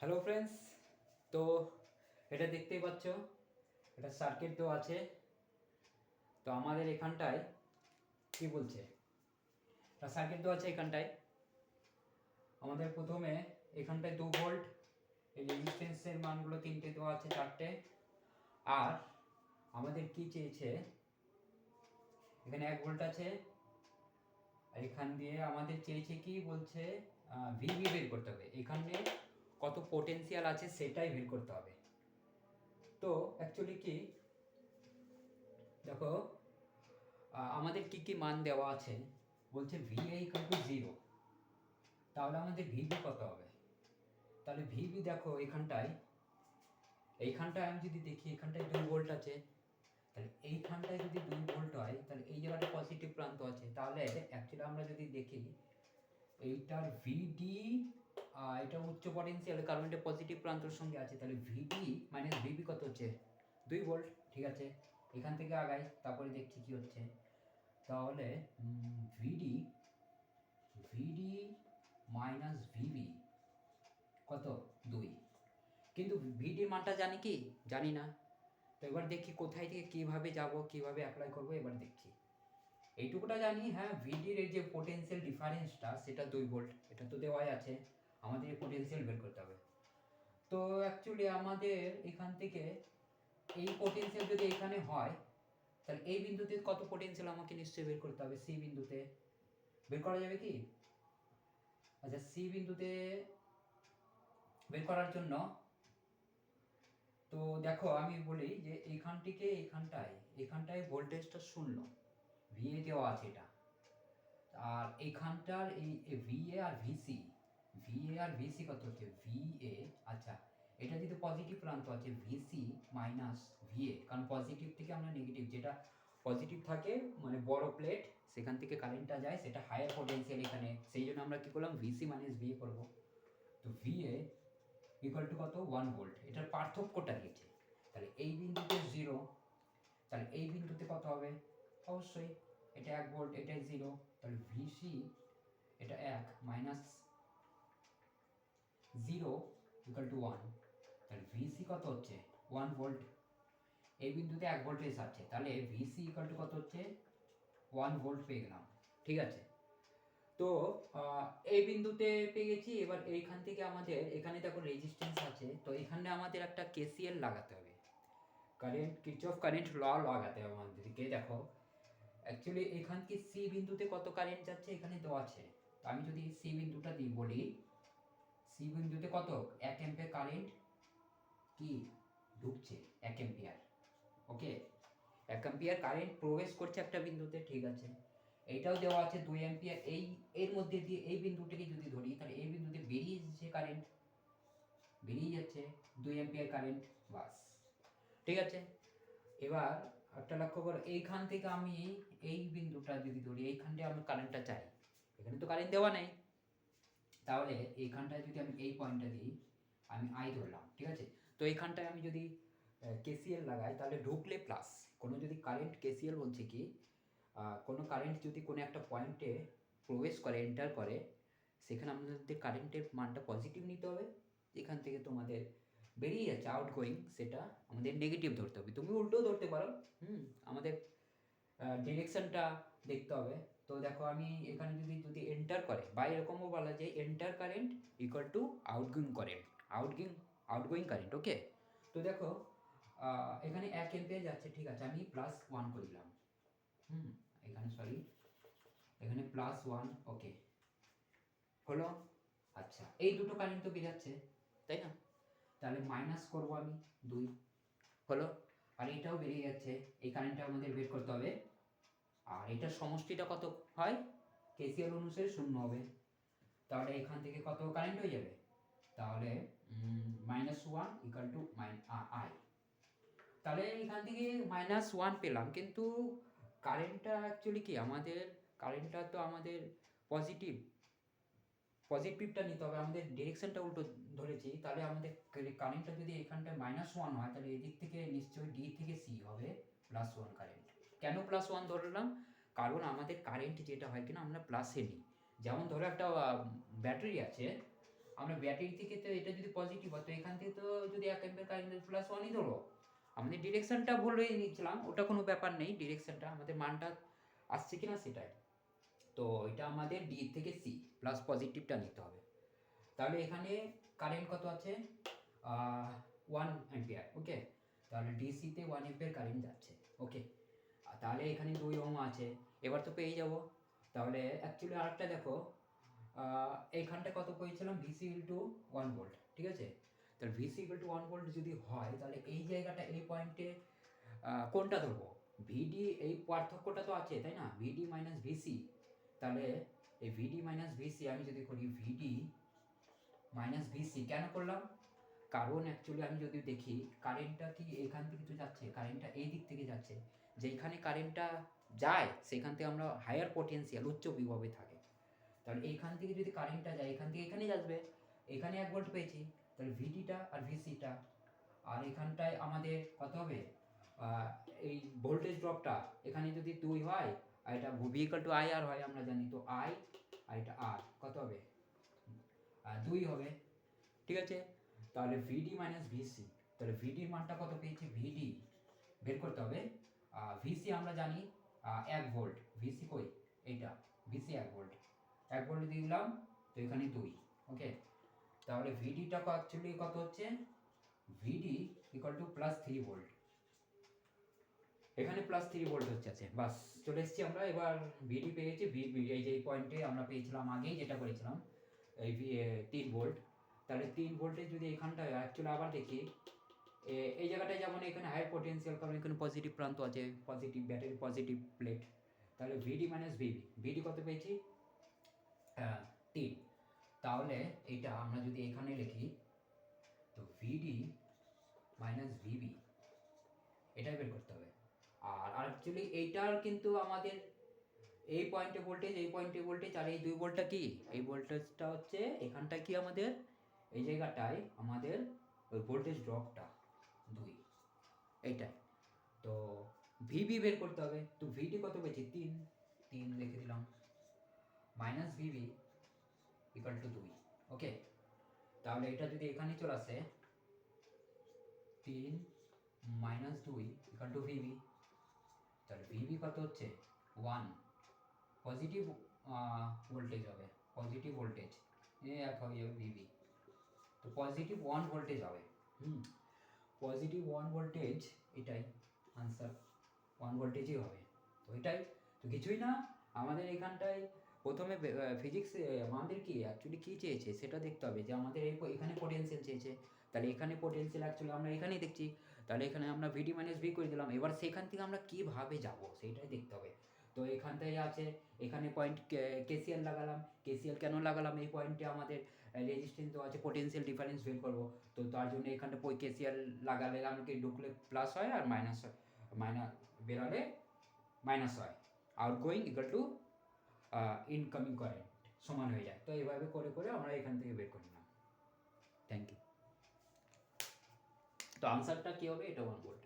Hello friends, তো এটা দেখতেই পাচ্ছ, এটা সার্কিট তো আছে। তো আমাদের এখানটায় কি বলছে, এটা সার্কিট তো আছে এখানটায়। আমাদের প্রথমে এখানটায় 2 ভোল্ট, এই রেজিস্ট্যান্সের মানগুলো তিনটে দেওয়া আছে, চারটে। আর আমাদের কি চেয়েছে, এখানে 1 ভোল্ট আছে, আর এখান দিয়ে আমাদের চেয়েছে কি বলছে, ভিভি বের করতে হবে। এখানে কত পোটেনশিয়াল আছে সেটাই বের করতে হবে। তো অ্যাকচুয়ালি কি, দেখো আমাদের কি কি মান দেওয়া আছে, বলছে VA ইকুয়াল টু 0, তাহলে আমাদের ভিবি কত হবে? তাহলে ভিবি দেখো এইখানটায় আমি যদি দেখি, এখানটায় 2 ভোল্ট আছে, তাহলে এইখানটায় যদি 2 ভোল্ট হয়, তাহলে এই জায়গাটা পজিটিভ প্রান্ত আছে। তাহলে অ্যাকচুয়ালি আমরা যদি দেখি এইটার ভিডি, এটা উচ্চ পটেনশিয়াল, কারণ এটা পজিটিভ প্রান্তর সঙ্গে আছে, তাহলে ভিডি মাইনাস ভিবি কত হচ্ছে, 2 ভোল্ট। ঠিক আছে, এখান থেকে আগাই, তারপরে দেখছি কি হচ্ছে। তাহলে ভিডি ভিডি মাইনাস ভিবি কত, 2। কিন্তু ভিডির মানটা জানি কি, জানি না। তো এবার দেখি কোথায় থেকে কীভাবে যাব, কীভাবে অ্যাপ্লাই করবো, এবার দেখছি। এইটুকুটা জানি, হ্যাঁ, ভিডির এই যে পোটেনশিয়াল ডিফারেন্সটা, সেটা 2 ভোল্ট, এটা তো দেওয়াই আছে। আমাদের পোটেনশিয়াল বের করতে হবে। তো অ্যাকচুয়ালি আমাদের এখান থেকে এই পোটেনশিয়াল যদি এখানে হয়, তাহলে এই বিন্দুতে কত পোটেনশিয়াল আমাকে নিশ্চয়ই বের করতে হবে। সি বিন্দুতে বের করা যাবে কি? আচ্ছা, সি বিন্দুতে বের করার জন্য তো দেখো আমি বলি যে এখান থেকে এখানটায় ভোল্টেজটা 0, ভিএ দেওয়া আছে এটা। আর এখানটার এই ভিএ আর ভিসি কত হচ্ছে, ভিএ, আচ্ছা, এটা যদি পজিটিভ প্রান্ত আছে, ভিসি মাইনাস ভিএ, কারণ পজিটিভ থেকে আমরা নেগেটিভ, যেটা পজিটিভ থাকে মানে বড় প্লেট, সেখান থেকে কারেন্টটা যায়, সেটা হায়ার পোটেনশিয়াল এখানে, সেই জন্য আমরা কি করলাম, ভিসি মাইনাস ভিএ করবো। তো ভিএ ইকুয়াল টু কত, 1 ভোল্ট। এটার পার্থক্যটা দিয়েছে। তাহলে এই বিন্দুতে 0, তাহলে এই বিন্দুতে কত হবে, অবশ্যই এটা 1 ভোল্ট, এটা 0, তাহলে ভিসি এটা 1 মাইনাস 0 ইকুয়াল টু 1, তাহলে ভিসি কত হচ্ছে, 1 ভোল্ট। এই বিন্দুতে 1 ভোল্ট আছে, তাহলে ভিসি ইকুয়াল টু কত হচ্ছে, 1 ভোল্ট পেয়ে গেলাম। ঠিক আছে, তো এই বিন্দুতে পেয়ে গেছি। এবার এইখান থেকে আমাদের এখানে দেখো রেজিস্ট্যান্স আছে, তো এখানে আমাদের একটা কেসিএল লাগাতে হবে, কারেন্ট কিরচফ কারেন্ট ল লাগাতে হবে আমাদেরকে। দেখো অ্যাকচুয়ালি এখান থেকে সি বিন্দুতে কত কারেন্ট যাচ্ছে এখানে দেওয়া আছে। আমি যদি সি বিন্দুটা দিই, বলি সি বিন্দুতে কত, 1 অ্যাম্পিয়ার কারেন্ট কি ঢুকছে, 1 অ্যাম্পিয়ার। ওকে, 1 অ্যাম্পিয়ার কারেন্ট প্রবেশ করছে একটা বিন্দুতে। ঠিক আছে, এইটাও দেওয়া আছে 2 অ্যাম্পিয়ার। এর মধ্যে দিয়ে এই বিন্দুটিকে যদি ধরি, তাহলে এই বিন্দুতে বেরিয়ে যাচ্ছে কারেন্ট, বেরিয়ে যাচ্ছে 2 অ্যাম্পিয়ার কারেন্ট, বাস। ঠিক আছে, এবার একটা লক্ষ্য করো, এইখান থেকে আমি এই বিন্দুটা যদি ধরি, এইখানটায় আমি কারেন্টটা চাই, এখানে তো কারেন্ট দেওয়া নেই, তাহলে এইখানটায় যদি আমি এই পয়েন্টটা দিই, আমি আই ধরলাম। ঠিক আছে, তো এইখানটায় আমি যদি কেসিএল লাগাই, তাহলে ঢুকলে প্লাস, কোনো যদি কারেন্ট, কেসিএল বলছে কি, কোনো কারেন্ট যদি কোনো একটা পয়েন্টে প্রবেশ করে, এন্টার করে, সেখানে আমাদের কারেন্টের মানটা পজিটিভ নিতে হবে। এখান থেকে তোমাদের বেরিয়ে যাচ্ছে আউটগোয়িং, সেটা আমাদের নেগেটিভ ধরতে হবে। তুমি উল্টোও ধরতে পারো, আমাদের ডিরেকশনটা দেখতে হবে। তো দেখো আমি এখানে যদি যদি এন্টার করে, বা এরকমও বলা যায় enter current equal to outgoing current, outgoing current. Okay, তো দেখো এখানে 1 অ্যাম্পিয়ার যাচ্ছে। ঠিক আছে, আমি +1 করে দিলাম। এখানে সরি, এখানে +1। ওকে, হলো। আচ্ছা, এই দুটো কারেন্ট তো বেরাচ্ছে, তাই না? তাহলে মাইনাস করবো আমি 2, হলো। আর এটাও বেরিয়ে যাচ্ছে, এই কারেন্টটা আমাদের বের করতে হবে। আর এটার সমষ্টিটা কত হয়, কেসিএল অনুসারে 0 হবে। তাহলে এখান থেকে কত কারেন্ট হয়ে যাবে, তাহলে -1 ইকুয়াল টু আই। তাহলে এখান থেকে -1 পেলাম, কিন্তু কারেন্টটা অ্যাকচুয়ালি কি, আমাদের কারেন্টটা তো আমাদের পজিটিভ, পজিটিভটা নিতে হবে, আমাদের ডিরেকশনটা উল্টো ধরেছি। তাহলে আমাদের কারেন্টটা যদি এখানটায় -1 হয়, তাহলে এদিক থেকে নিশ্চয়ই ডি থেকে সি হবে +1 কারেন্ট। কেন +1 ধরলাম, কারণ আমাদের কারেন্ট যেটা হয় কিনা, আমরা প্লাসে নিই। যেমন ধরো একটা ব্যাটারি আছে, আমরা ব্যাটারি থেকে তো এটা যদি পজিটিভ হয় তো এখান থেকে তো যদি 1 অ্যাম্পিয়ার কারেন্ট প্লাস 1ই ধরো, আমাদের ডিরেকশনটা ভুল হয়ে নিয়েছিলাম, ওটা কোনো ব্যাপার নেই, ডিরেকশনটা আমাদের মানটা আসছে কিনা সেটাই। তো এটা আমাদের ডি থেকে সি প্লাস পজিটিভটা নিতে হবে। তাহলে এখানে কারেন্ট কত আছে 1 অ্যাম্পিয়ার, ওকে। তাহলে ডিসিতে 1 অ্যাম্পিয়ার কারেন্ট যাচ্ছে, ওকে। তাহলে এখানে 2 ওহম আছে, এবার তো পেয়ে যাব। তাহলে অ্যাকচুয়ালি আরেকটা দেখো, এইখানটা কত পেয়েছিলাম ভিসি ইকুয়াল টু 1 ভোল্ট, ঠিক আছে। তাহলে ভিসি ইকুয়াল টু 1 ভোল্ট যদি হয় তাহলে এই জায়গাটা এই পয়েন্টে কোনটা ধরবো, ভিডি, এই পার্থক্যটা তো আছে তাই না, ভিডি মাইনাস ভিসি। তাহলে এই ভিডি মাইনাস ভিসি আমি যদি করি ভিডি মাইনাস ভিসি, কেন করলাম, কারণ অ্যাকচুয়ালি আমি যদি দেখি কারেন্টটা কি এখান থেকে তো যাচ্ছে, কারেন্টটা এই দিক থেকে যাচ্ছে, যেখানে কারেন্টটা যায় সেখান থেকে আমরা হায়ার পটেনশিয়াল উচ্চ বিভবে থাকে। তাহলে এইখান থেকে যদি কারেন্টটা যায় এখান থেকে এখানে যাবে, এখানে 1 ভোল্ট পেয়েছি, তাহলে ভিডিটা আর ভিসিটা, আর এখানটায় আমাদের কত হবে এই ভোল্টেজ ড্রপটা এখানে যদি 2 হয় আর এটা ভি ইকুয়াল টু আই আর হয় আমরা জানি, তো আই আর এটা আর কত হবে 2 হবে, ঠিক আছে। তাহলে ভিডি মাইনাস ভিসি, তাহলে ভিডির মানটা কত পেয়েছি, ভিডি বের করতে হবে, ভিসি আমরা জানি 1 ভোল্ট, ভিসি কই এইটা, ভিসি 1 ভোল্ট, 1 ভোল্ট দিয়ে দিলাম, তো এখানে 2, ওকে। তাহলে ভিডিটা অ্যাকচুয়ালি কত হচ্ছে, ভিডি ইকুয়াল টু প্লাস 3 ভোল্ট, এখানে প্লাস 3 ভোল্ট হচ্ছে, আছে বাস চলে এসেছি আমরা। এবার ভিডি পেয়েছি, এই যে পয়েন্টে আমরা পেয়েছিলাম আগেই যেটা করেছিলাম এই 3 ভোল্ট। তাহলে 3 ভোল্টে যদি এখানটায় অ্যাকচুয়ালি আবার দেখি এই জায়গাটায় যেমন এখানে হাই পটেনশিয়াল, কারণ এখানে পজিটিভ প্রান্ত আছে, পজিটিভ ব্যাটারি পজিটিভ প্লেট। তাহলে ভিডি মাইনাস ভিবি, ভিডি কত পেয়েছি 3, তাহলে এটা আমরা যদি এখানে লিখি তো ভিডি মাইনাস ভিবি এটাই বের করতে হবে। আর অ্যাকচুয়ালি এইটার কিন্তু আমাদের এই পয়েন্টে ভোল্টেজ, এই পয়েন্টে ভোল্টেজ, আর এই 2 ভোল্টটা কি, এই ভোল্টেজটা হচ্ছে এখানটা কি আমাদের এই জায়গাটায় আমাদের ওই ভোল্টেজ ড্রপটা 2, এইটাই। তো ভিবি বের করতে হবে, তো ভিডি কত পেয়েছি 3 লিখে দিলাম, মাইনাস ভিবি ইকুয়াল টু 2, ওকে। তাহলে এটা যদি এখানে চলে আসে 3 মাইনাস 2 ইকুয়াল টু ভিবি, তাহলে ভিবি কত হচ্ছে 1, পজিটিভ ভোল্টেজ হবে, পজিটিভ ভোল্টেজ এক হয়ে যাবে ভিবি, তো পজিটিভ 1 ভোল্টেজ হবে, পজিটিভ 1 ভোল্টেজ, এটাই আনসার, 1 ভোল্টেজই হবে। তো এটাই তো, কিছুই না, আমাদের এখানটায় প্রথমে ফিজিক্স আমাদের কি অ্যাকচুয়ালি কী চেয়েছে সেটা দেখতে হবে, যে আমাদের এখানে পোটেনশিয়াল চেয়েছে, তাহলে এখানে পোটেনশিয়াল অ্যাকচুয়ালি আমরা এখানেই দেখছি, তাহলে এখানে আমরা ভিডি মাইনাস ভি করে দিলাম, এবার সেখান থেকে আমরা কীভাবে যাব সেইটাই দেখতে হবে। তো এখানটায় আছে, এখানে পয়েন্ট কেসিএল লাগালাম, কেসিএল কেন লাগালাম, এই পয়েন্টে আমাদের রেজিস্ট্যান্স তো আছে, পোটেনশিয়াল ডিফারেন্স বের করবো, তো তার জন্য এখানটা কেসিএল লাগালে আমাকে ঢুকলে প্লাস হয় আর মাইনাস বেরোলে মাইনাস হয়, outgoing equal to incoming current সমান হয়ে যায়। তো এইভাবে করে করে আমরা এখান থেকে বের করে নিলাম। Thank you. তো আনসারটা কী হবে, এটা 1 ভোল্ট।